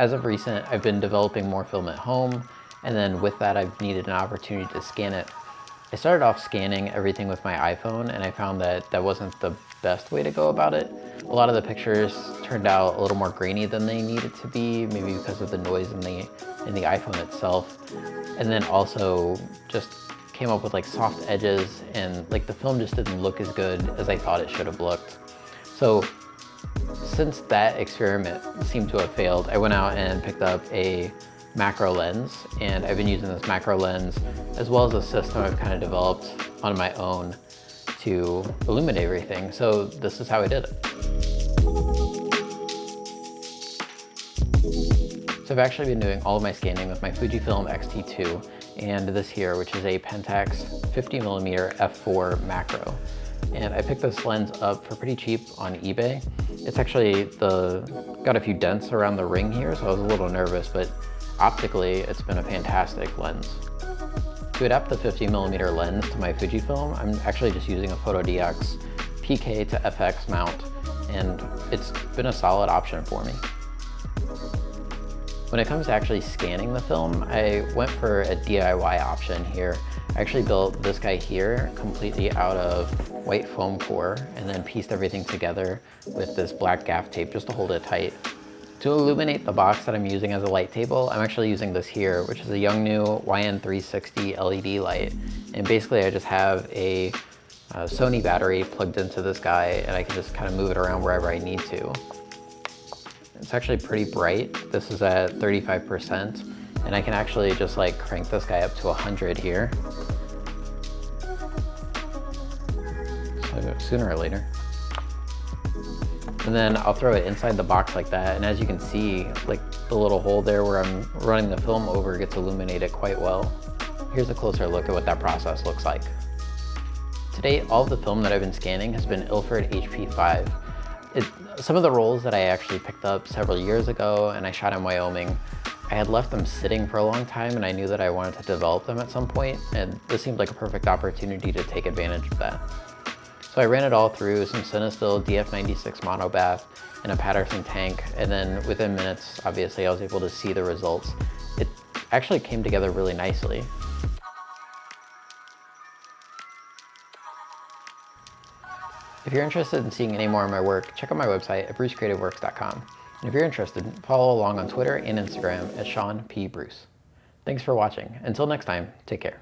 As of recent, I've been developing more film at home, and then with that, I've needed an opportunity to scan it. I started off scanning everything with my iPhone, and I found that that wasn't the best way to go about it. A lot of the pictures turned out a little more grainy than they needed to be, maybe because of the noise in the iPhone itself. And then also just came up with like soft edges, and like the film just didn't look as good as I thought it should have looked. So since that experiment seemed to have failed, I went out and picked up a macro lens, and I've been using this macro lens as well as a system I've kind of developed on my own to illuminate everything. So this is how I did it. So I've actually been doing all of my scanning with my Fujifilm X-T2 and this here, which is a Pentax 50mm f4 macro. And I picked this lens up for pretty cheap on eBay. It's actually got a few dents around the ring here, so I was a little nervous, but optically it's been a fantastic lens. To adapt the 50mm lens to my Fujifilm, I'm actually just using a PhotoDX PK to FX mount, and it's been a solid option for me. When it comes to actually scanning the film, I went for a DIY option here. I actually built this guy here completely out of white foam core and then pieced everything together with this black gaff tape just to hold it tight. To illuminate the box that I'm using as a light table, I'm actually using this here, which is a Yongnuo YN360 LED light. And basically I just have a Sony battery plugged into this guy, and I can just kind of move it around wherever I need to. It's actually pretty bright. This is at 35%, and I can actually just like crank this guy up to 100 here. So sooner or later. And then I'll throw it inside the box like that, and as you can see, like the little hole there where I'm running the film over gets illuminated quite well. Here's a closer look at what that process looks like. To date, all of the film that I've been scanning has been Ilford HP5. Some of the rolls that I actually picked up several years ago and I shot in Wyoming, I had left them sitting for a long time, and I knew that I wanted to develop them at some point, and this seemed like a perfect opportunity to take advantage of that. So I ran it all through some Cinestill DF96 monobath and a Patterson tank, and then within minutes, obviously, I was able to see the results. It actually came together really nicely. If you're interested in seeing any more of my work, check out my website at brucecreativeworks.com. And if you're interested, follow along on Twitter and Instagram at Sean P. Bruce. Thanks for watching. Until next time, take care.